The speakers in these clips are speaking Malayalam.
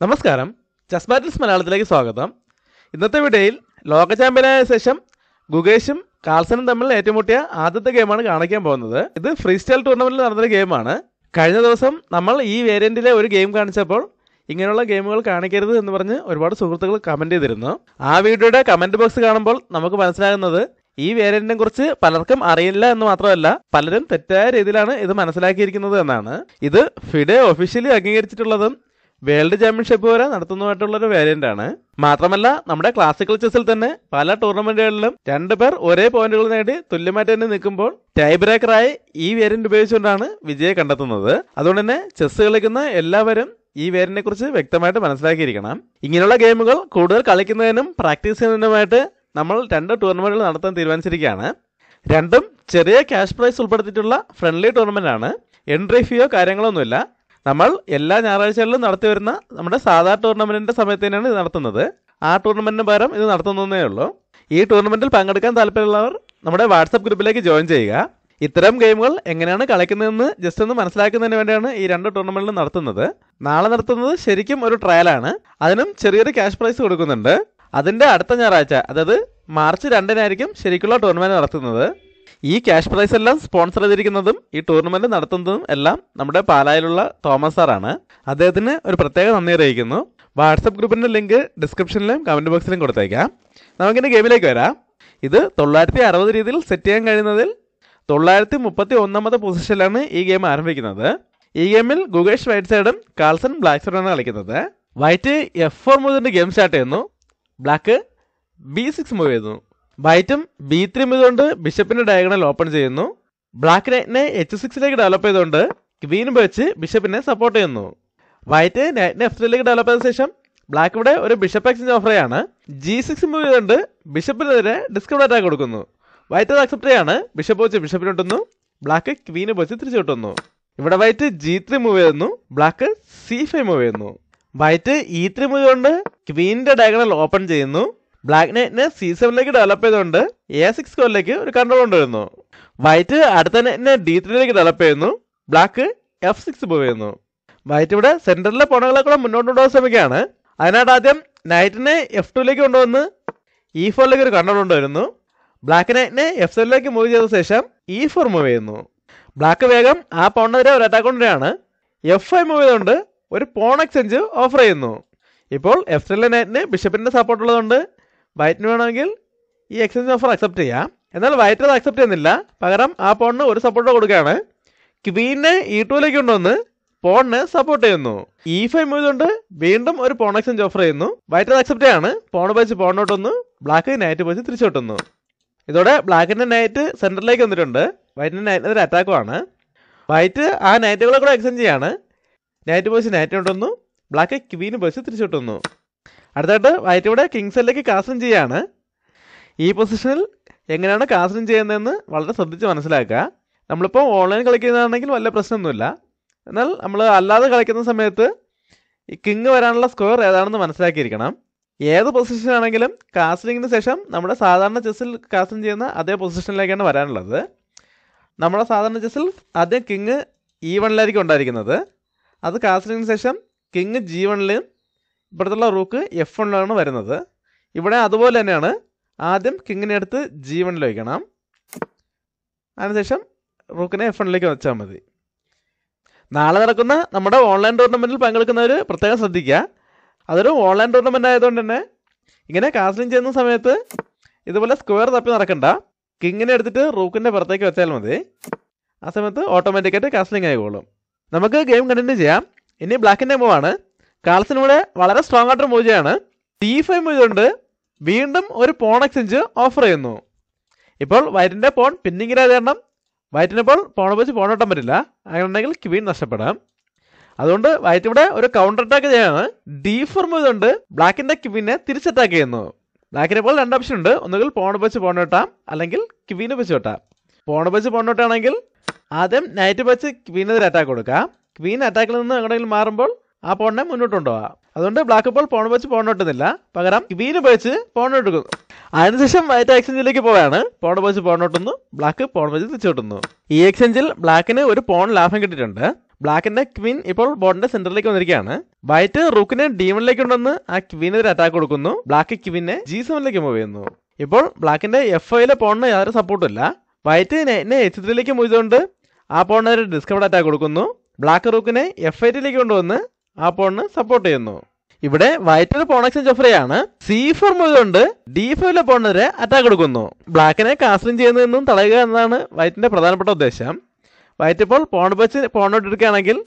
നമസ്കാരം, ചെസ് ബാറ്റിൽസ് മലയാളത്തിലേക്ക് സ്വാഗതം. ഇന്നത്തെ വീഡിയോയിൽ ലോക ചാമ്പ്യനായ ശേഷം ഗുകേഷും കാൾസനും തമ്മിൽ ഏറ്റുമുട്ടിയ ആദ്യത്തെ ഗെയിമാണ് കാണിക്കാൻ പോകുന്നത്. ഇത് ഫ്രീ സ്റ്റൈൽ ടൂർണമെന്റിൽ നടന്നൊരു ഗെയിമാണ്. കഴിഞ്ഞ ദിവസം നമ്മൾ ഈ വേരിയന്റിലെ ഒരു ഗെയിം കാണിച്ചപ്പോൾ ഇങ്ങനെയുള്ള ഗെയിമുകൾ കാണിക്കരുത് എന്ന് പറഞ്ഞ് ഒരുപാട് സുഹൃത്തുക്കൾ കമന്റ് ചെയ്തിരുന്നു. ആ വീഡിയോയുടെ കമന്റ് ബോക്സ് കാണുമ്പോൾ നമുക്ക് മനസ്സിലാകുന്നത് ഈ വേരിയന്റിനെ കുറിച്ച് പലർക്കും അറിയില്ല എന്ന് മാത്രമല്ല, പലരും തെറ്റായ രീതിയിലാണ് ഇത് മനസ്സിലാക്കിയിരിക്കുന്നത് എന്നാണ്. ഇത് ഫിഡെ ഒഫീഷ്യലി അംഗീകരിച്ചിട്ടുള്ളതും വേൾഡ് ചാമ്പ്യൻഷിപ്പ് വരെ നടത്തുന്നതായിട്ടുള്ളൊരു വേരിയന്റ് ആണ്. മാത്രമല്ല, നമ്മുടെ ക്ലാസിക്കൽ ചെസ്സിൽ തന്നെ പല ടൂർണമെന്റുകളിലും രണ്ടുപേർ ഒരേ പോയിന്റുകൾ നേടി തുല്യമായിട്ട് തന്നെ നിൽക്കുമ്പോൾ ടൈ ബ്രേക്കറായി ഈ വേരിയന്റ് ഉപയോഗിച്ചുകൊണ്ടാണ് വിജയം കണ്ടെത്തുന്നത്. അതുകൊണ്ട് തന്നെ ചെസ് കളിക്കുന്ന എല്ലാവരും ഈ വേരിയന്റിനെ കുറിച്ച് വ്യക്തമായിട്ട് മനസ്സിലാക്കിയിരിക്കണം. ഇങ്ങനെയുള്ള ഗെയിമുകൾ കൂടുതൽ കളിക്കുന്നതിനും പ്രാക്ടീസ് ചെയ്യുന്നതിനുമായിട്ട് നമ്മൾ രണ്ട് ടൂർണമെന്റുകൾ നടത്താൻ തീരുമാനിച്ചിരിക്കുകയാണ്. രണ്ടും ചെറിയ ക്യാഷ് പ്രൈസ് ഉൾപ്പെടുത്തിയിട്ടുള്ള ഫ്രണ്ട്ലി ടൂർണമെന്റ് ആണ്. എൻട്രി ഫീയോ കാര്യങ്ങളൊന്നുമില്ല. നമ്മൾ എല്ലാ ഞായറാഴ്ചകളിലും നടത്തി വരുന്ന നമ്മുടെ സാധാരണ ടൂർണമെന്റിന്റെ സമയത്ത് തന്നെയാണ് ഇത് നടത്തുന്നത്. ആ ടൂർണമെന്റിന് പകരം ഇത് നടത്തുന്നതേ ഉള്ളൂ. ഈ ടൂർണമെന്റിൽ പങ്കെടുക്കാൻ താല്പര്യമുള്ളവർ നമ്മുടെ വാട്സപ്പ് ഗ്രൂപ്പിലേക്ക് ജോയിൻ ചെയ്യുക. ഇത്തരം ഗെയിമുകൾ എങ്ങനെയാണ് കളിക്കുന്നതെന്ന് ജസ്റ്റ് ഒന്ന് മനസ്സിലാക്കുന്നതിന് വേണ്ടിയാണ് ഈ രണ്ട് ടൂർണമെന്റിലും നടത്തുന്നത്. നാളെ നടത്തുന്നത് ശരിക്കും ഒരു ട്രയലാണ്. അതിനും ചെറിയൊരു ക്യാഷ് പ്രൈസ് കൊടുക്കുന്നുണ്ട്. അതിന്റെ അടുത്ത ഞായറാഴ്ച, അതായത് മാർച്ച് 2-നായിരിക്കും ശരിക്കുള്ള ടൂർണമെന്റ് നടത്തുന്നത്. ഈ ക്യാഷ് പ്രൈസ് എല്ലാം സ്പോൺസർ ചെയ്തിരിക്കുന്നതും ഈ ടൂർണമെന്റ് നടത്തുന്നതും എല്ലാം നമ്മുടെ പാലായിലുള്ള തോമസ് സാറാണ്. അദ്ദേഹത്തിന് ഒരു പ്രത്യേക നന്ദി അറിയിക്കുന്നു. വാട്സപ്പ് ഗ്രൂപ്പിന്റെ ലിങ്ക് ഡിസ്ക്രിപ്ഷനിലും കമന്റ് ബോക്സിലും കൊടുത്തേക്കാം. നമുക്കിന്റെ ഗെയിമിലേക്ക് വരാം. ഇത് 960 രീതിയിൽ സെറ്റ് ചെയ്യാൻ കഴിയുന്നതിൽ 931 പൊസിഷനിലാണ് ഈ ഗെയിം ആരംഭിക്കുന്നത്. ഈ ഗെയിമിൽ ഗുകേഷ് വൈറ്റ് സൈഡും കാൾസൺ ബ്ലാക്ക് സൈഡാണ് കളിക്കുന്നത്. വൈറ്റ് F4 മുതൽ ഗെയിം സ്റ്റാർട്ട് ചെയ്യുന്നു. ബ്ലാക്ക് B6 മൂവ് ചെയ്യുന്നു. വൈറ്റും B3 കൊണ്ട് ബിഷപ്പിന്റെ ഡയഗണൽ ഓപ്പൺ ചെയ്യുന്നു. ബ്ലാക്ക് നൈറ്റിനെ H6 ഡെവലപ്പ് ചെയ്തുകൊണ്ട് ക്വീൻ വെച്ച് ബിഷപ്പിനെ സപ്പോർട്ട് ചെയ്യുന്നു. വൈറ്റ് നൈറ്റിനെ F3 ഡെവലപ്പ് ചെയ്ത ശേഷം ബ്ലാക്ക് ഇവിടെ ഒരു ബിഷപ്പ് എക്സ്ചേഞ്ച് ഓഫർ ചെയ്യാണ്. G6 മൂവ് ചെയ്തുകൊണ്ട് ബിഷപ്പിനെതിരെ ഡിസ്കൗണ്ട് അറ്റാക്ക് കൊടുക്കുന്നു. വൈറ്റ് അത് അക്സെപ്റ്റ് ചെയ്യാണ്. ബിഷപ്പ് വെച്ച് ബിഷപ്പിന് കിട്ടുന്നു. ബ്ലാക്ക് ക്വീന് വെച്ച് തിരിച്ചു കിട്ടുന്നു. ഇവിടെ വൈറ്റ് G3 മൂവ് ചെയ്യുന്നു. ബ്ലാക്ക് C5 മൂവ് ചെയ്യുന്നു. വൈറ്റ് E3 മൂവ് കൊണ്ട് ക്വീനിന്റെ ഡയഗണൽ ഓപ്പൺ ചെയ്യുന്നു. ബ്ലാക്ക് നൈറ്റിനെ C7 ഡെവലപ്പ് ചെയ്തുകൊണ്ട് A6 സ്കോറിലേക്ക് ഒരു കൺട്രോൾ കൊണ്ടുവരുന്നു. വൈറ്റ് അടുത്ത നൈറ്റിനെ D3 ഡെവലപ്പ് ചെയ്യുന്നു. ബ്ലാക്ക് F6 മൂവ് ചെയ്യുന്നു. വൈറ്റ് ഇവിടെ സെന്ററിലെ പോണകളെ കൂടെ മുന്നോട്ട് കൊണ്ടുപോകാൻ ശ്രമിക്കുകയാണ്. അതിനായിട്ട് ആദ്യം നൈറ്റിനെ F2 കൊണ്ടുവന്ന് E4 ഒരു കൺട്രോൾ കൊണ്ടുവരുന്നു. ബ്ലാക്ക് നൈറ്റിനെ F7 മൂവ് ചെയ്ത ശേഷം E4 മൂവ് ചെയ്യുന്നു. ബ്ലാക്ക് വേഗം ആ പോണിനെതിരെ ഒരു അറ്റാക്ക് കൊണ്ടുവരികയാണ്. F5 മൂവ് ചെയ്തുകൊണ്ട് ഒരു പോൺ എക്സ്ചേഞ്ച് ഓഫർ ചെയ്യുന്നു. ഇപ്പോൾ F3 നൈറ്റിന് ബിഷപ്പിന്റെ സപ്പോർട്ട് ഉള്ളതുകൊണ്ട് വൈറ്റിന് വേണമെങ്കിൽ ഈ എക്സ്ചേഞ്ച് ഓഫർ അക്സെപ്റ്റ് ചെയ്യാം. എന്നാൽ വൈറ്റ് അത് അക്സെപ്റ്റ് ചെയ്യുന്നില്ല. പകരം ആ പോണിന് ഒരു സപ്പോർട്ട് കൊടുക്കുകയാണ്. ക്വീനെ E2 കൊണ്ടുവന്ന് പോണിന് സപ്പോർട്ട് ചെയ്യുന്നു. E5 മൂവ് കൊണ്ട് വീണ്ടും ഒരു പോൺ എക്സ്ചേഞ്ച് ഓഫർ ചെയ്യുന്നു. വൈറ്റ് അത് അക്സെപ്റ്റ് ചെയ്യാണ്. പോൺ വെച്ച് പോണിനോട്ടൊന്ന് ബ്ലാക്ക് നൈറ്റ് വെച്ച് തിരിച്ചു കിട്ടുന്നു. ഇതോടെ ബ്ലാക്കിന്റെ നൈറ്റ് സെന്ററിലേക്ക് വന്നിട്ടുണ്ട്. വൈറ്റിന്റെ നൈറ്റിനെതിരെ അറ്റാക്കുമാണ്. വൈറ്റ് ആ നൈറ്റുകളെ കൂടെ എക്സ്ചേഞ്ച് ചെയ്യാണ്. നൈറ്റ് വെച്ച് നൈറ്റ് കൊണ്ടുവന്നു. ബ്ലാക്ക് ക്വീന് വെച്ച് തിരിച്ചു കിട്ടുന്നു. അടുത്തായിട്ട് വൈറ്റ് ഇവിടെ കിങ്സിലേക്ക് കാസ്ലിംഗ് ചെയ്യാണ്. ഈ പൊസിഷനിൽ എങ്ങനെയാണ് കാസ്ലിംഗ് ചെയ്യുന്നതെന്ന് വളരെ ശ്രദ്ധിച്ച് മനസ്സിലാക്കുക. നമ്മളിപ്പോൾ ഓൺലൈൻ കളിക്കുന്നതാണെങ്കിൽ വലിയ പ്രശ്നമൊന്നുമില്ല. എന്നാൽ നമ്മൾ അല്ലാതെ കളിക്കുന്ന സമയത്ത് ഈ കിങ് വരാനുള്ള സ്കോർ ഏതാണെന്ന് മനസ്സിലാക്കിയിരിക്കണം. ഏത് പൊസിഷനാണെങ്കിലും കാസ്ലിങ്ങിന് ശേഷം നമ്മുടെ സാധാരണ ചെസ്സിൽ കാസ്ലിംഗ് ചെയ്യുന്ന അതേ പൊസിഷനിലേക്കാണ് വരാനുള്ളത്. നമ്മുടെ സാധാരണ ചെസ്സിൽ ആദ്യം കിങ് E1 ഉണ്ടായിരിക്കുന്നത്. അത് കാസ്ലിങ്ങിന് ശേഷം കിങ് G1 ഇവിടത്തുള്ള റൂക്ക് F1 വരുന്നത്. ഇവിടെ അതുപോലെ തന്നെയാണ്. ആദ്യം കിങ്ങിനെ എടുത്ത് G1 വയ്ക്കണം. അതിനുശേഷം റൂക്കിനെ F1 വെച്ചാൽ മതി. നാളെ നടക്കുന്ന നമ്മുടെ ഓൺലൈൻ ടൂർണമെന്റിൽ പങ്കെടുക്കുന്നവർ പ്രത്യേകം ശ്രദ്ധിക്കുക. അതൊരു ഓൺലൈൻ ടൂർണമെന്റ് ആയതുകൊണ്ട് തന്നെ ഇങ്ങനെ കാസ്ലിംഗ് ചെയ്യുന്ന സമയത്ത് ഇതുപോലെ സ്ക്വയർ തപ്പി നടക്കണ്ട. കിങ്ങിനെ എടുത്തിട്ട് റൂക്കിന്റെ പുറത്തേക്ക് വെച്ചാൽ മതി. ആ സമയത്ത് ഓട്ടോമാറ്റിക്കായിട്ട് കാസ്ലിംഗ് ആയിക്കോളും. നമുക്ക് ഗെയിം കണ്ടിന്യൂ ചെയ്യാം. ഇനി ബ്ലാക്കിന്റെ മൂവ് ആണ്. കാൾസൺ ഇവിടെ വളരെ സ്ട്രോങ് ആയിട്ട് മൂവ് ചെയ്യാണ്. D5 മൂവ് കൊണ്ട് വീണ്ടും ഒരു പോൺ എക്സ്ചേഞ്ച് ഓഫർ ചെയ്യുന്നു. ഇപ്പോൾ വൈറ്റിന്റെ പോൺ പിന്നിങ്ങിലായത് കാരണം വൈറ്റിന് ഇപ്പോൾ പോൺ വെച്ച് പോണോട്ടാൻ പറ്റില്ല. അങ്ങനെയുണ്ടെങ്കിൽ ക്വീൻ നഷ്ടപ്പെടാം. അതുകൊണ്ട് വൈറ്റ് ഇവിടെ ഒരു കൗണ്ടർ അറ്റാക്ക് ചെയ്യാണ്. D4 മൂവ് കൊണ്ട് ബ്ലാക്കിന്റെ ക്വീനെ തിരിച്ചറ്റാക്ക് ചെയ്യുന്നു. ബ്ലാക്കിന് ഇപ്പോൾ രണ്ട് ഓപ്ഷൻ ഉണ്ട്. ഒന്നുകിൽ പോൺ വെച്ച് പോണോട്ടാം, അല്ലെങ്കിൽ ക്വീന് വെച്ച് വെട്ടാം. പോൺ വെച്ച് പോണോട്ടാണെങ്കിൽ ആദ്യം നൈറ്റ് വെച്ച് ക്വീനെതിരെ അറ്റാക്ക് കൊടുക്കാം. ക്വീൻ അറ്റാക്കിൽ നിന്ന് എങ്ങോട്ടെങ്കിലും മാറുമ്പോൾ ആ പോണിനെ മുന്നോട്ട് കൊണ്ടുപോകാം. അതുകൊണ്ട് ബ്ലാക്ക് ഇപ്പോൾ പോൺ വെച്ച് പോണോട്ടുന്നില്ല. പകരം ക്വീന് വെച്ച് പോണോട്ടുന്നു. അതിനുശേഷം വൈറ്റ് എക്സ്ചേഞ്ചിലേക്ക് പോവുകയാണ്. പോൺ വെച്ച് പോണോട്ടുന്നു. ബ്ലാക്ക് പോൺ വെച്ച് തിരിച്ചു കിട്ടുന്നു. ഈ എക്സ്ചേഞ്ചിൽ ബ്ലാക്കിന് ഒരു പോൺ ലാഭം കിട്ടിയിട്ടുണ്ട്. ബ്ലാക്കിന്റെ ക്വീൻ ഇപ്പോൾ ബോർഡിന്റെ സെന്ററിലേക്ക് വന്നിരിക്കുകയാണ്. വൈറ്റ് റൂക്കിനെ D1ലേക്ക് കൊണ്ടുവന്ന് ആ ക്വീനെതിരെ അറ്റാക്ക് കൊടുക്കുന്നു. ബ്ലാക്ക് ക്വീനെ G7ലേക്ക് മൂവ് ചെയ്യുന്നു. ഇപ്പോൾ ബ്ലാക്കിന്റെ F5ലെ പോണിന് യാതൊരു സപ്പോർട്ടും ഇല്ല. വൈറ്റ് നൈറ്റിനെ H3ലേക്ക് മൂവ് ചെയ്തുകൊണ്ട് ആ പോണിന് ഡിസ്കവേർഡ് അറ്റാക്ക് കൊടുക്കുന്നു. ബ്ലാക്ക് റൂക്കിനെ F8ലേക്ക് കൊണ്ടുവന്ന് ആ പോണിന് സപ്പോർട്ട് ചെയ്യുന്നു. ഇവിടെ വൈറ്റ് ഒരു പോൺ എക്സ്ചേഞ്ച് ഓഫർ ചെയ്യാണ്. C4 മൂവ് കൊണ്ട് D5ലെ പോണിനെതിരെ അറ്റാക്ക് കൊടുക്കുന്നു. ബ്ലാക്കിനെ കാസ്ലിംഗ് ചെയ്യുന്നതിൽ നിന്നും തടയുക എന്നതാണ് വൈറ്റിന്റെ പ്രധാനപ്പെട്ട ഉദ്ദേശം. വൈറ്റ് ഇപ്പോൾ പോൺ വെച്ച് പോണോട്ട് എടുക്കുകയാണെങ്കിൽ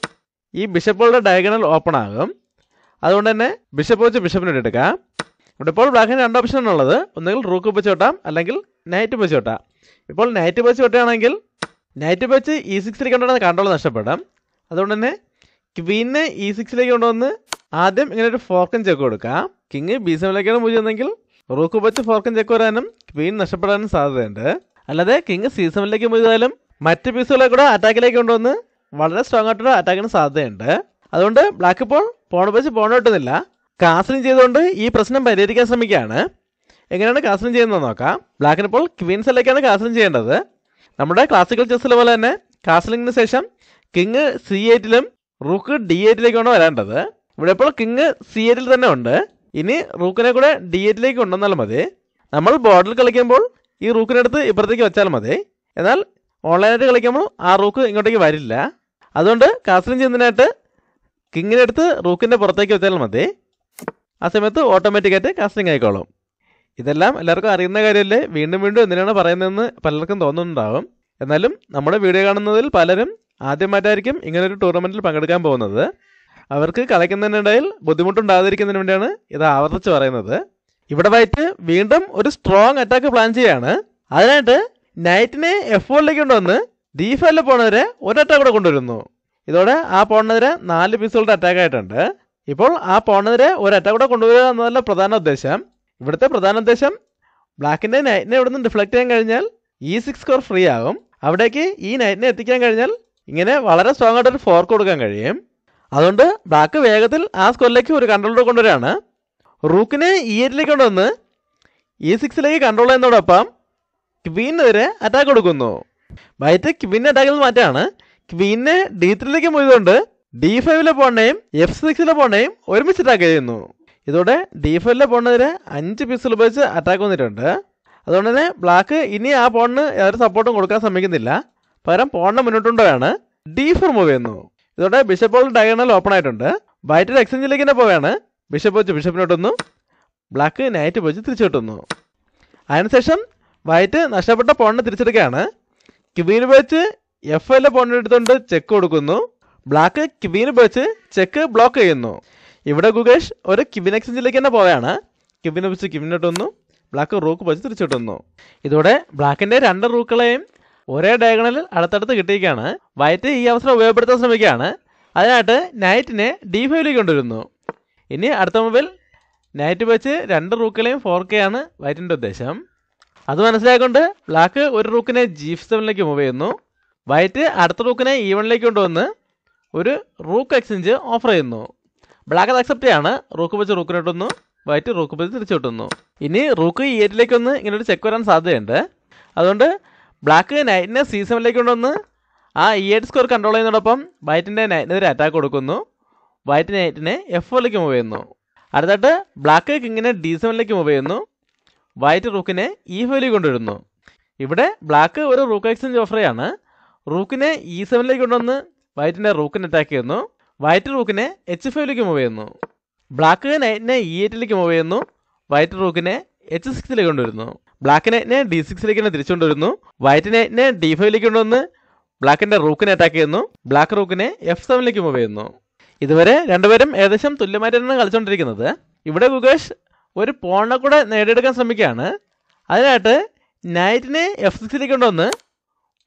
ഈ ബിഷപ്പുകളുടെ ഡയഗണൽ ഓപ്പൺ ആകും. അതുകൊണ്ട് തന്നെ ബിഷപ്പ് വെച്ച് ബിഷപ്പിനോട്ട് എടുക്കാം. ഇവിടെ ഇപ്പോൾ ബ്ലാക്കിന് 2 ഓപ്ഷനാണുള്ളത്. ഒന്നുകിൽ റൂക്ക് വെച്ച് വെട്ടാം, അല്ലെങ്കിൽ നൈറ്റ് വെച്ച് വെട്ടാം. ഇപ്പോൾ നൈറ്റ് വെച്ച് വെട്ടുകയാണെങ്കിൽ നൈറ്റ് വെച്ച് E6ലേക്ക് കൊണ്ടുവന്ന് കൺട്രോൾ നഷ്ടപ്പെടും. അതുകൊണ്ട് തന്നെ ക്വീനെ E6ലേക്ക് കൊണ്ടുവന്ന് ആദ്യം ഇങ്ങനെ ഒരു ഫോർക്കൻ ചെക്ക് കൊടുക്കാം. കിങ് B7ലേക്കാണ് മൂവ് ചെയ്യുന്നതെങ്കിൽ റൂക്ക് വെച്ച് ഫോർക്കൻ ചെക്ക് വരാനും ക്വീൻ നഷ്ടപ്പെടാനും സാധ്യതയുണ്ട്. അല്ലാതെ കിങ് C7ലേക്ക് മൂവ് ചെയ്താലും മറ്റ് പീസുകളെ കൂടെ അറ്റാക്കിലേക്ക് കൊണ്ടുവന്ന് വളരെ സ്ട്രോങ് ആയിട്ടൊരു അറ്റാക്കിന് സാധ്യതയുണ്ട്. അതുകൊണ്ട് ബ്ലാക്ക് ഇപ്പോൾ പോൺ വെച്ച് പോൺ വെട്ടുന്നില്ല, കാസ്ലിംഗ് ചെയ്തുകൊണ്ട് ഈ പ്രശ്നം പരിഹരിക്കാൻ ശ്രമിക്കുകയാണ്. എങ്ങനെയാണ് കാസ്ലിംഗ് ചെയ്യുന്നത് നോക്കാം. ബ്ലാക്കിന് ഇപ്പോൾ ക്വീൻസിലേക്കാണ് കാസ്ലിംഗ് ചെയ്യേണ്ടത്. നമ്മുടെ ക്ലാസിക്കൽ ചെസ്സിലെ പോലെ തന്നെ കാസ്ലിംഗിന് ശേഷം കിങ് C8ലും റൂക്ക് D8ലേക്കാണ് വരേണ്ടത്. ഇവിടെ ഇപ്പോൾ കിങ് C8ൽ തന്നെ ഉണ്ട്. ഇനി റൂക്കിനെ കൂടെ D8ലേക്ക് കൊണ്ടുവന്നാൽ മതി. നമ്മൾ ബോർഡിൽ കളിക്കുമ്പോൾ ഈ റൂക്കിനെടുത്ത് ഇപ്പുറത്തേക്ക് വെച്ചാൽ മതി. എന്നാൽ ഓൺലൈനായിട്ട് കളിക്കുമ്പോൾ ആ റൂക്ക് ഇങ്ങോട്ടേക്ക് വരില്ല. അതുകൊണ്ട് കാസ്ലിംഗ് ചെയ്യുന്നതിനായിട്ട് കിങ്ങിനെ എടുത്ത് റൂക്കിൻ്റെ പുറത്തേക്ക് വെച്ചാൽ മതി. ആ സമയത്ത് ഓട്ടോമാറ്റിക്കായിട്ട് കാസ്ലിംഗ് ആയിക്കോളും. ഇതെല്ലാം എല്ലാവർക്കും അറിയുന്ന കാര്യമല്ലേ, വീണ്ടും വീണ്ടും എന്തിനാണ് പറയുന്നതെന്ന് പലർക്കും തോന്നുന്നുണ്ടാവും. എന്നാലും നമ്മുടെ വീഡിയോ കാണുന്നതിൽ പലരും ആദ്യമായിട്ടായിരിക്കും ഇങ്ങനൊരു ടൂർണമെൻറ്റിൽ പങ്കെടുക്കാൻ പോകുന്നത്. അവർക്ക് കളിക്കുന്നതിനിടയിൽ ബുദ്ധിമുട്ടുണ്ടാകാതിരിക്കുന്നതിന് വേണ്ടിയാണ് ഇത് ആവർത്തിച്ച് പറയുന്നത്. ഇവിടെ വൈറ്റ് വീണ്ടും ഒരു സ്ട്രോങ് അറ്റാക്ക് പ്ലാൻ ചെയ്യാണ്. അതിനായിട്ട് നൈറ്റിനെ F1ലേക്ക് കൊണ്ടുവന്ന് D5ലെ പോണെതിരെ ഒരു അറ്റാക്ക് കൂടെ കൊണ്ടുവരുന്നു. ഇതോടെ ആ പോണെതിരെ 4 പീസുകളുടെ അറ്റാക്ക് ആയിട്ടുണ്ട്. ഇപ്പോൾ ആ പോണെതിരെ ഒരു അറ്റാക്ക് കൂടെ കൊണ്ടുവരിക എന്നതല്ല പ്രധാന ഉദ്ദേശം. ഇവിടുത്തെ പ്രധാന ഉദ്ദേശം ബ്ലാക്കിൻ്റെ നൈറ്റിനെ ഇവിടെ നിന്ന് ഡിഫ്ലക്ട് ചെയ്യാൻ കഴിഞ്ഞാൽ E6 സ്കോർ ഫ്രീ ആകും. അവിടേക്ക് ഈ നൈറ്റിനെ എത്തിക്കാൻ കഴിഞ്ഞാൽ ഇങ്ങനെ വളരെ സ്ട്രോങ് ആയിട്ടൊരു ഫോർക്ക് കൊടുക്കാൻ കഴിയും. അതുകൊണ്ട് ബ്ലാക്ക് വേഗത്തിൽ ആ സ്കോറിലേക്ക് ഒരു കൺട്രോളർ കൊണ്ടുവരികയാണ്. റൂക്കിനെ E8ലേക്ക് കൊണ്ടുവന്ന് E6ലേക്ക് കൺട്രോൾ ചെയ്യുന്നതോടൊപ്പം ക്വീനെതിരെ അറ്റാക്ക് കൊടുക്കുന്നു. വൈറ്റ് ക്വീനെ അറ്റാക്കിൽ മാറ്റാണ്. ക്വീനെ D3ലേക്ക് മൂവ് ചെയ്തുകൊണ്ട് D5ലെ പോണിനെയും F6ലെ പോണിനെയും ഒരുമിച്ച് അറ്റാക്ക് ചെയ്യുന്നു. ഇതോടെ D5ലെ പോണിനെതിരെ 5 പീസുകൾ ഉപയോഗിച്ച് അറ്റാക്ക് വന്നിട്ടുണ്ട്. അതുകൊണ്ട് തന്നെ ബ്ലാക്ക് ഇനി ആ പോണിന് യാതൊരു സപ്പോർട്ടും കൊടുക്കാൻ ശ്രമിക്കുന്നില്ല. പകരം പോണിനെ മുന്നോട്ടുകൊണ്ടുപോയാണ് D4 മൂവ് ചെയ്യുന്നു. ഇതോടെ ബിഷപ്പ് ഡയഗണൽ ഓപ്പൺ ആയിട്ടുണ്ട്. വൈറ്റ് എക്സ്ചേഞ്ചിലേക്ക് തന്നെ പോവുകയാണ്. ബിഷപ്പ് വെച്ച് ബിഷപ്പിനോട്ടുന്നു, ബ്ലാക്ക് നൈറ്റ് വെച്ച് തിരിച്ചു കിട്ടുന്നു. അതിനുശേഷം വൈറ്റ് നഷ്ടപ്പെട്ട പോണിനെ തിരിച്ചെടുക്കുകയാണ്. ക്വീൻ വെച്ച് F5ലെ പോണിനെ എടുത്തുകൊണ്ട് ചെക്ക് കൊടുക്കുന്നു. ബ്ലാക്ക് ക്വീൻ വെച്ച് ചെക്ക് ബ്ലോക്ക് ചെയ്യുന്നു. ഇവിടെ ഗുഗേഷ് ഒരു ക്വീൻ എക്സ്ചേഞ്ചിലേക്ക് തന്നെ പോവുകയാണ്. ക്വീൻ വെച്ച് ക്വീനിട്ടൊന്നു, ബ്ലാക്ക് റൂക്ക് വെച്ച് തിരിച്ചിട്ടുന്നു. ഇതോടെ ബ്ലാക്കിൻ്റെ 2 റൂക്കുകളെയും ഒരേ ഡയഗണലിൽ അടുത്തടുത്ത് കിട്ടിയിരിക്കുകയാണ്. വൈറ്റ് ഈ അവസരം ഉപയോഗപ്പെടുത്താൻ ശ്രമിക്കുകയാണ്. അതിനായിട്ട് നൈറ്റിനെ D5ലേക്ക് കൊണ്ടുവരുന്നു. ഇനി അടുത്ത മൂവിൽ നൈറ്റ് വെച്ച് 2 റൂക്കുകളെയും ഫോർക്കുകയാണ് വൈറ്റിൻ്റെ ഉദ്ദേശം. അത് മനസ്സിലാക്കൊണ്ട് ബ്ലാക്ക് ഒരു റൂക്കിനെ G7ലേക്ക് മൂവ് ചെയ്യുന്നു. വൈറ്റ് അടുത്ത റൂക്കിനെ E1ലേക്ക് കൊണ്ടുവന്ന് ഒരു റൂക്ക് എക്സ്ചേഞ്ച് ഓഫർ ചെയ്യുന്നു. ബ്ലാക്ക് അത് അക്സെപ്റ്റ് ചെയ്യാണ്. റൂക്ക് വെച്ച് റൂക്കിനിട്ടുന്നു, വൈറ്റ് റൂക്ക് വെച്ച് തിരിച്ചു കിട്ടുന്നു. ഇനി റൂക്ക് E8ലേക്ക് ഒന്ന് ഇങ്ങനെ ഒരു ചെക്ക് വരാൻ സാധ്യതയുണ്ട്. അതുകൊണ്ട് ബ്ലാക്ക് നൈറ്റിനെ C7ലേക്ക് കൊണ്ടുവന്ന് ആ E8 സ്കോർ കൺട്രോൾ ചെയ്യുന്നതോടൊപ്പം വൈറ്റിൻ്റെ നൈറ്റിനെതിരെ അറ്റാക്ക് കൊടുക്കുന്നു. വൈറ്റ് നൈറ്റിനെ F4ലേക്ക് മൂവ് ചെയ്യുന്നു. അടുത്തായിട്ട് ബ്ലാക്ക് കിങ്ങിനെ D7ലേക്ക് മൂവ് ചെയ്യുന്നു. വൈറ്റ് റൂക്കിനെ E5ലേക്ക് കൊണ്ടുവരുന്നു. ഇവിടെ ബ്ലാക്ക് ഒരു റൂക്ക് എക്സ്ചേഞ്ച് ഓഫർ ചെയ്യാണ്. റൂക്കിനെ E7ലേക്ക് കൊണ്ടുവന്ന് വൈറ്റിൻ്റെ റൂക്കിനെ അറ്റാക്ക് ചെയ്യുന്നു. വൈറ്റ് റൂക്കിനെ H5ലേക്ക് മൂവ് ചെയ്യുന്നു. ബ്ലാക്ക് നൈറ്റിനെ E8ലേക്ക് മൂവ് ചെയ്യുന്നു. വൈറ്റ് റൂക്കിനെ H6ലേക്ക് കൊണ്ടുവരുന്നു. ബ്ലാക്ക് നൈറ്റിനെ D6ലേക്ക് തന്നെ തിരിച്ചുകൊണ്ടുവരുന്നു. വൈറ്റ് നൈറ്റിനെ D5ലേക്ക് കൊണ്ടുവന്ന് ബ്ലാക്കിൻ്റെ റൂക്കിനെ അറ്റാക്ക് ചെയ്യുന്നു. ബ്ലാക്ക് റൂക്കിനെ F7ലേക്ക് മൂവ് ചെയ്യുന്നു. ഇതുവരെ രണ്ടുപേരും ഏകദേശം തുല്യമായിട്ടാണ് കളിച്ചുകൊണ്ടിരിക്കുന്നത്. ഇവിടെ ഗുഗേഷ് ഒരു പോണിനെ കൂടെ നേടിയെടുക്കാൻ ശ്രമിക്കുകയാണ്. അതിനായിട്ട് നൈറ്റിനെ F6ലേക്ക് കൊണ്ടുവന്ന്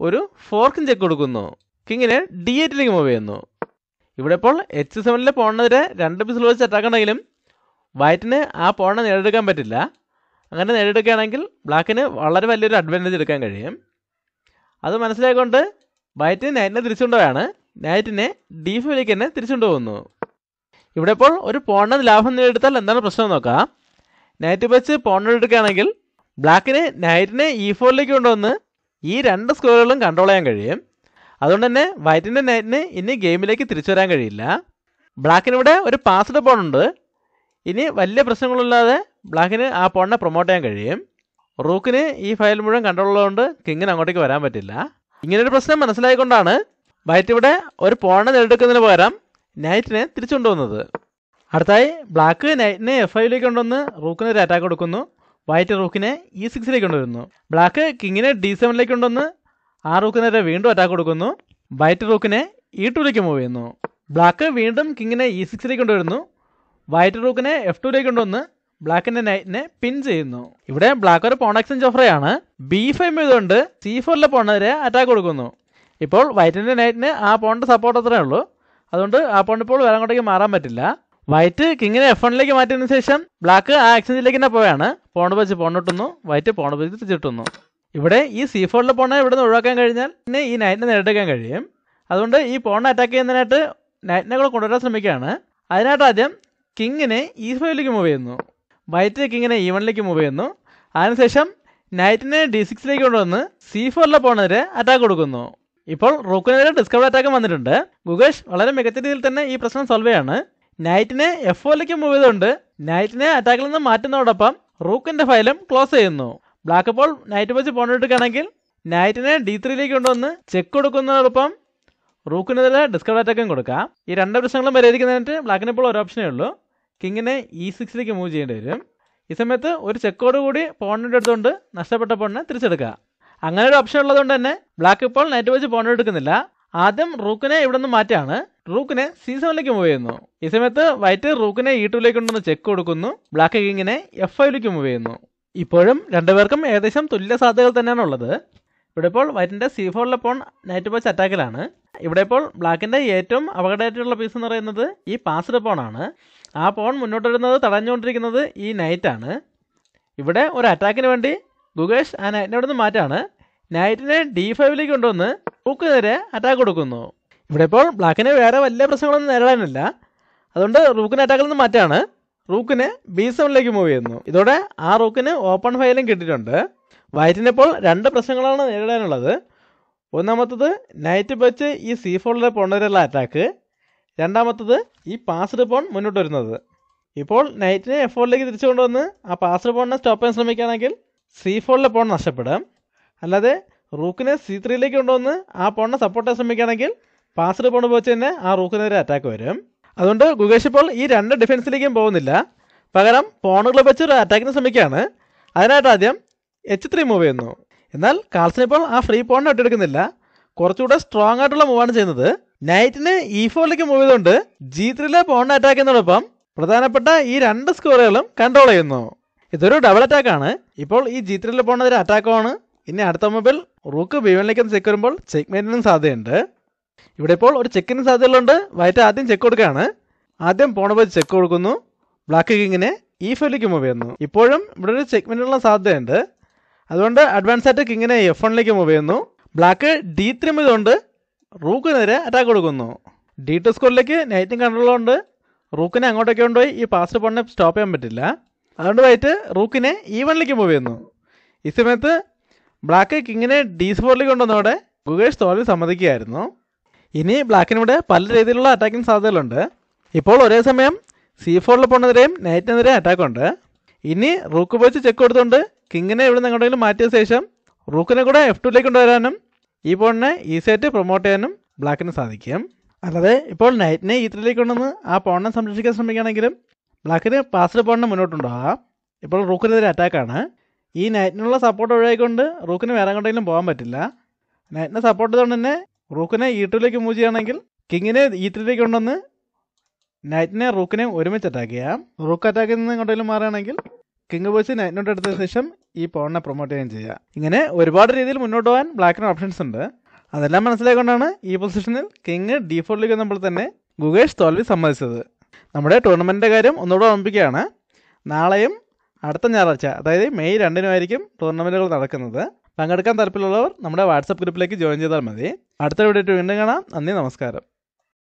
ഒരു ഫോർക്കിൻ ചെക്ക് കൊടുക്കുന്നു. കിങ്ങിനെ D8ലേക്ക് മൂവ് ചെയ്യുന്നു. ഇവിടെ ഇപ്പോൾ H7ലെ പോണിനെതിരെ 2 പീസുകൾ വെച്ച് അറ്റാക്ക് ഉണ്ടെങ്കിലും വൈറ്റിന് ആ പോണിനെ നേടിയെടുക്കാൻ പറ്റില്ല. അങ്ങനെ നേടിയെടുക്കുകയാണെങ്കിൽ ബ്ലാക്കിന് വളരെ വലിയൊരു അഡ്വാൻറ്റേജ് എടുക്കാൻ കഴിയും. അത് മനസ്സിലാക്കിക്കൊണ്ട് വൈറ്റ് നൈറ്റിനെ തിരിച്ചുകൊണ്ടുപോയാണ്. നൈറ്റിനെ D5ലേക്ക് തന്നെ തിരിച്ചുകൊണ്ടുപോകുന്നു. ഇവിടെ ഇപ്പോൾ ഒരു പോണിന് ലാഭം നേടിയെടുത്താൽ എന്താണ് പ്രശ്നം നോക്കാം. നൈറ്റ് വെച്ച് പോണിനെ എടുക്കുകയാണെങ്കിൽ ബ്ലാക്കിന് നൈറ്റിനെ E4ലേക്ക് കൊണ്ടുവന്ന് ഈ 2 സ്കോറുകളും കൺട്രോൾ ചെയ്യാൻ കഴിയും. അതുകൊണ്ട് തന്നെ വൈറ്റിൻ്റെ നൈറ്റിന് ഇനി ഗെയിമിലേക്ക് തിരിച്ചു വരാൻ കഴിയില്ല. ബ്ലാക്കിനിവിടെ ഒരു പാസ്ഡ് പോൺ ഉണ്ട്. ഇനി വലിയ പ്രശ്നങ്ങളില്ലാതെ ബ്ലാക്കിന് ആ പോണിനെ പ്രൊമോട്ട് ചെയ്യാൻ കഴിയും. റൂക്കിന് ഈ ഫയൽ മുഴുവൻ കണ്ടുള്ളതുകൊണ്ട് കിങ്ങിന് അങ്ങോട്ടേക്ക് വരാൻ പറ്റില്ല. ഇങ്ങനൊരു പ്രശ്നം മനസ്സിലായിക്കൊണ്ടാണ് വൈറ്റ് ഇവിടെ ഒരു പോണിനെ നേടിയെടുക്കുന്നതിന് പകരം നൈറ്റിനെ തിരിച്ചു കൊണ്ടുവന്നത്. അടുത്തായി ബ്ലാക്ക് നൈറ്റിനെ F5ലേക്ക് കൊണ്ടുവന്ന് റൂക്കിന് ഒരു അറ്റാക്ക് കൊടുക്കുന്നു. വൈറ്റ് റൂക്കിനെ E6ലേക്ക് കൊണ്ടുവരുന്നു. ബ്ലാക്ക് കിങ്ങിനെ D7ലേക്ക് കൊണ്ടുവന്ന് ആ റൂക്കിനെതിരെ വീണ്ടും അറ്റാക്ക് കൊടുക്കുന്നു. വൈറ്റ് റൂക്കിനെ E2ലേക്ക് മൂവ് ചെയ്യുന്നു. ബ്ലാക്ക് വീണ്ടും കിങ്ങിനെ E6ലേക്ക് കൊണ്ടുവരുന്നു. വൈറ്റ് റൂക്കിനെ F2ലേക്ക് കൊണ്ടുവന്ന് ബ്ലാക്കിന്റെ നൈറ്റിനെ പിൻ ചെയ്യുന്നു. ഇവിടെ ബ്ലാക്ക് ഒരു പോൺ എക്സ്ചേഞ്ച് ഓഫറാണ്. B5 ചെയ്തുകൊണ്ട് C4ലെ പോണിനെതിരെ അറ്റാക്ക് കൊടുക്കുന്നു. ഇപ്പോൾ വൈറ്റിന്റെ നൈറ്റിന് ആ പോണിന്റെ സപ്പോർട്ട് അത്രേ ഉള്ളൂ. അതുകൊണ്ട് ആ പോൺ ഇപ്പോൾ വേറെ അങ്ങോട്ടേക്ക് മാറാൻ പറ്റില്ല. വൈറ്റ് കിങ്ങിനെ F1ലേക്ക് മാറ്റിയതിനു ശേഷം ബ്ലാക്ക് ആ എക്സ്ചേഞ്ചിലേക്ക് തന്നെ പോയാണ് പോൺ വെച്ച് പോണിട്ടുന്നു. വൈറ്റ് പോൺ വെച്ച് തിരിച്ചിട്ടുന്നു. ഇവിടെ ഈ C4ലെ പോണെ ഇവിടെ നിന്ന് ഒഴിവാക്കാൻ കഴിഞ്ഞാൽ പിന്നെ ഈ നൈറ്റിനെ നേരിടാൻ കഴിയും. അതുകൊണ്ട് ഈ പോണിനെ അറ്റാക്ക് ചെയ്യുന്നതിനായിട്ട് നൈറ്റിനെ കൂടെ കൊണ്ടുവരാൻ ശ്രമിക്കുകയാണ്. അതിനായിട്ട് ആദ്യം കിങ്ങിനെ E5ലേക്ക് മൂവ് ചെയ്യുന്നു. വൈറ്റ് കിങ്ങിനെ E1ലേക്ക് മൂവ് ചെയ്യുന്നു. അതിനുശേഷം നൈറ്റിനെ D6ലേക്ക് കൊണ്ടുവന്ന് C4ലെ പോണിനെതിരെ അറ്റാക്ക് കൊടുക്കുന്നു. ഇപ്പോൾ റൂക്കിനെതിരെ ഡിസ്കവർ അറ്റാക്ക് വന്നിട്ടുണ്ട്. ഗുഗേഷ് വളരെ മികച്ച രീതിയിൽ തന്നെ ഈ പ്രശ്നം സോൾവ് ചെയ്യാണ്. നൈറ്റിനെ F4ലേക്ക് മൂവ് ചെയ്തുകൊണ്ട് നൈറ്റിനെ അറ്റാക്കിൽ നിന്ന് മാറ്റുന്നതോടൊപ്പം റൂക്കിന്റെ ഫയലും ക്ലോസ് ചെയ്യുന്നു. ബ്ലാക്ക് ഇപ്പോൾ നൈറ്റ് വെച്ച് പോണെടുക്കുകയാണെങ്കിൽ നൈറ്റിനെ D3ലേക്ക് കൊണ്ടുവന്ന് ചെക്ക് കൊടുക്കുന്നതോടൊപ്പം റൂക്കിനെതിരെ ഡിസ്കവർ അറ്റാക്കും കൊടുക്കാം. ഈ രണ്ട് പ്രശ്നങ്ങളും പരിഹരിക്കുന്നതിനായിട്ട് ബ്ലാക്കിന് ഇപ്പോൾ ഒരു ഓപ്ഷനേ ഉള്ളൂ. കിങ്ങിനെ E6ലേക്ക് മൂവ് ചെയ്യേണ്ടി വരും. ഈ സമയത്ത് ഒരു ചെക്കോട് കൂടി പോണിൻ്റെ എടുത്തുകൊണ്ട് നഷ്ടപ്പെട്ട പോണിനെ തിരിച്ചെടുക്കുക. അങ്ങനെ ഒരു ഓപ്ഷൻ ഉള്ളതുകൊണ്ട് തന്നെ ബ്ലാക്ക് ഇപ്പോൾ നൈറ്റ് വെച്ച് പോണെടുക്കുന്നില്ല. ആദ്യം റൂക്കിനെ ഇവിടെ നിന്ന് മാറ്റാണ്. റൂക്കിനെ C7ലേക്ക് മൂവ് ചെയ്യുന്നു. ഈ സമയത്ത് വൈറ്റ് റൂക്കിനെ E2ലേക്ക് കൊണ്ടുവന്ന് ചെക്ക് കൊടുക്കുന്നു. ബ്ലാക്ക് കിങ്ങിനെ F5ലേക്ക് മൂവ് ചെയ്യുന്നു. ഇപ്പോഴും രണ്ടുപേർക്കും ഏകദേശം തുല്യ സാധ്യതകൾ തന്നെയാണ് ഉള്ളത്. ഇവിടെ ഇപ്പോൾ വൈറ്റിൻ്റെ C4ലെ പോൺ നൈറ്റ് വെച്ച് അറ്റാക്കിലാണ്. ഇവിടെ ഇപ്പോൾ ബ്ലാക്കിൻ്റെ ഏറ്റവും അപകടമായിട്ടുള്ള പീസ് എന്ന് പറയുന്നത് ഈ പാസ്ഡ് പോണാണ്. ആ പോൺ മുന്നോട്ട് വരുന്നത് തടഞ്ഞുകൊണ്ടിരിക്കുന്നത് ഈ നൈറ്റാണ്. ഇവിടെ ഒരു അറ്റാക്കിന് വേണ്ടി ഗുഗേഷ് ആ നൈറ്റിനെ ഇവിടെ നിന്ന് മാറ്റാണ്. നൈറ്റിനെ D5ലേക്ക് കൊണ്ടുവന്ന് റൂക്കിനെതിരെ അറ്റാക്ക് കൊടുക്കുന്നു. ഇവിടെ ഇപ്പോൾ ബ്ലാക്കിന് വേറെ വലിയ പ്രശ്നങ്ങളൊന്നും നേരിടാനില്ല. അതുകൊണ്ട് റൂക്കിനെ അറ്റാക്കിൽ നിന്ന് മാറ്റാണ്. റൂക്കിനെ B7ലേക്ക് മൂവ് ചെയ്യുന്നു. ഇതോടെ ആ റൂക്കിന് ഓപ്പൺ ഫയലും കിട്ടിയിട്ടുണ്ട്. വൈറ്റിനിപ്പോൾ രണ്ട് പ്രശ്നങ്ങളാണ് നേരിടാനുള്ളത്. ഒന്നാമത്തത് നൈറ്റ് വെച്ച് ഈ C4ലെ പോണിനെതിരെയുള്ള അറ്റാക്ക്. രണ്ടാമത്തത് ഈ പാസ്ഡ് പോൺ മുന്നോട്ട് വരുന്നത്. ഇപ്പോൾ നൈറ്റിനെ F4ലേക്ക് തിരിച്ചു കൊണ്ടുവന്ന് ആ പാസ്ഡ് പോണിനെ സ്റ്റോപ്പ് ചെയ്യാൻ ശ്രമിക്കുകയാണെങ്കിൽ C4ലെ പോൺ നഷ്ടപ്പെടും. അല്ലാതെ റൂക്കിനെ C3ലേക്ക് കൊണ്ടുവന്ന് ആ പോണിനെ സപ്പോർട്ട് ചെയ്യാൻ ശ്രമിക്കുകയാണെങ്കിൽ പാസ്ഡ് പോൺ വെച്ച് തന്നെ ആ റൂക്കിനെതിരെ അറ്റാക്ക് വരും. അതുകൊണ്ട് ഗുഗേഷ് ഇപ്പോൾ ഈ രണ്ട് ഡിഫൻസിലേക്കും പോകുന്നില്ല. പകരം പോണുകൾ വെച്ച് ഒരു അറ്റാക്കിന് ശ്രമിക്കുകയാണ്. അതിനായിട്ട് ആദ്യം H3 മൂവ് ചെയ്യുന്നു. എന്നാൽ കാൾസൺ ഇപ്പോൾ ആ ഫ്രീ പോണിനെ ഒട്ടെടുക്കുന്നില്ല. കുറച്ചുകൂടെ സ്ട്രോങ് ആയിട്ടുള്ള മൂവാണ് ചെയ്യുന്നത്. നൈറ്റിന് E4ലേക്ക് മൂവ് ചെയ്തുകൊണ്ട് G3ലെ പോണിനെ അറ്റാക്ക് ചെയ്യുന്നതോടൊപ്പം പ്രധാനപ്പെട്ട ഈ രണ്ട് സ്കോറുകളും കൺട്രോൾ ചെയ്യുന്നു. ഇതൊരു ഡബിൾ അറ്റാക്കാണ്. ഇപ്പോൾ ഈ G3ലെ പോണിനെതിരെ അറ്റാക്കാണ്. ഇനി അടുത്ത മൊബൈൽ റൂക്ക് B1ലേക്ക് ചെക്ക് വരുമ്പോൾ ചെക്ക് മേറ്റിനും സാധ്യതയുണ്ട്. ഇവിടെ ഇപ്പോൾ ഒരു ചെക്കിന് സാധ്യതയുള്ളതുകൊണ്ട് വൈറ്റ് ആദ്യം ചെക്ക് കൊടുക്കുകയാണ്. ആദ്യം പോണ വെച്ച് ചെക്ക് കൊടുക്കുന്നു. ബ്ലാക്ക് കിങ്ങിനെ E5ലേക്ക് മൂവ് ചെയ്യുന്നു. ഇപ്പോഴും ഇവിടെ ഒരു ചെക്ക്മെന്റിനുള്ള സാധ്യതയുണ്ട്. അതുകൊണ്ട് അഡ്വാൻസ് ആയിട്ട് കിങ്ങിനെ F1ലേക്ക് മൂവ് ചെയ്യുന്നു. ബ്ലാക്ക് D3 ചെയ്തുകൊണ്ട് റൂക്കിനെതിരെ അറ്റാക്ക് കൊടുക്കുന്നു. D2 സ്കോറിലേക്ക് നൈറ്റും കണ്ടുള്ളതുകൊണ്ട് റൂക്കിനെ അങ്ങോട്ടേക്ക് കൊണ്ടുപോയി ഈ പാസ്ഡ് പോണിനെ സ്റ്റോപ്പ് ചെയ്യാൻ പറ്റില്ല. അതുകൊണ്ട് വൈറ്റ് റൂക്കിനെ E1ലേക്ക് മൂവ് ചെയ്യുന്നു. ഈ സമയത്ത് ബ്ലാക്ക് കിങ്ങിനെ D4ലേക്ക് കൊണ്ടുവന്നതോടെ ഗുഗേഷ് തോൽവി സമ്മതിക്കുകയായിരുന്നു. ഇനി ബ്ലാക്കിനിവിടെ പല രീതിയിലുള്ള അറ്റാക്കിംഗ് സാധ്യതകളുണ്ട്. ഇപ്പോൾ ഒരേ സമയം C4ലെ പോണിനെതിരെയും നൈറ്റിനെതിരെയും അറ്റാക്കുണ്ട്. ഇനി റൂക്ക് വെച്ച് ചെക്ക് കൊടുത്തുകൊണ്ട് കിങ്ങിനെ ഇവിടെ നിന്ന് എങ്ങോട്ടെങ്കിലും മാറ്റിയ ശേഷം റൂക്കിനെ കൂടെ F2ലേക്ക് കൊണ്ടുവരാനും ഈ പോണിനെ ഈസിയായിട്ട് പ്രൊമോട്ട് ചെയ്യാനും ബ്ലാക്കിന് സാധിക്കും. അല്ലാതെ ഇപ്പോൾ നൈറ്റിനെ E3ലേക്ക് കൊണ്ടുവന്ന് ആ പോണിനെ സംരക്ഷിക്കാൻ ശ്രമിക്കുകയാണെങ്കിലും ബ്ലാക്കിന് പാസ്ഡ് പോണിനെ മുന്നോട്ടുണ്ടാകാം. ഇപ്പോൾ റൂക്കിനെതിരെ അറ്റാക്കാണ്. ഈ നൈറ്റിനുള്ള സപ്പോർട്ട് ഒഴിവായിക്കൊണ്ട് റൂക്കിന് വേറെ എങ്ങോട്ടെങ്കിലും പോകാൻ പറ്റില്ല. നൈറ്റിനെ സപ്പോർട്ട് ചെയ്തുകൊണ്ട് തന്നെ റൂക്കിനെ E2ലേക്ക് മൂവ് ചെയ്യുകയാണെങ്കിൽ കിങ്ങിനെ E3ലേക്ക് കൊണ്ടുവന്ന് നൈറ്റിനെ റൂക്കിനെ ഒരുമിച്ച് അറ്റാക്ക് ചെയ്യാം. റൂക്ക് അറ്റാക്കിൽ നിന്ന് എങ്ങോട്ടെങ്കിലും മാറുകയാണെങ്കിൽ കിങ് വെച്ച് നൈറ്റിനോട്ട് എടുത്ത ശേഷം ഈ പോണിനെ പ്രൊമോട്ട് ചെയ്യുകയും ചെയ്യുക. ഇങ്ങനെ ഒരുപാട് രീതിയിൽ മുന്നോട്ട് പോകാൻ ബ്ലാക്കിന് ഓപ്ഷൻസ് ഉണ്ട്. അതെല്ലാം മനസ്സിലാക്കൊണ്ടാണ് ഈ പൊസിഷനിൽ കിങ് D4ലേക്ക് വന്നപ്പോൾ തന്നെ ഗുഗേഷ് തോൽവി സമ്മതിച്ചത്. നമ്മുടെ ടൂർണമെൻറ്റിൻ്റെ കാര്യം ഒന്നുകൂടെ ഓർമ്മിപ്പിക്കുകയാണ്. നാളെയും അടുത്ത ഞായറാഴ്ച അതായത് മെയ് 2-നുമായിരിക്കും ടൂർണമെൻറ്റുകൾ നടക്കുന്നത്. പങ്കെടുക്കാൻ താല്പര്യമുള്ളവർ നമ്മുടെ വാട്സപ്പ് ഗ്രൂപ്പിലേക്ക് ജോയിൻ ചെയ്താൽ മതി. അടുത്ത വീഡിയോ വീണ്ടും കാണാം. നന്ദി, നമസ്കാരം.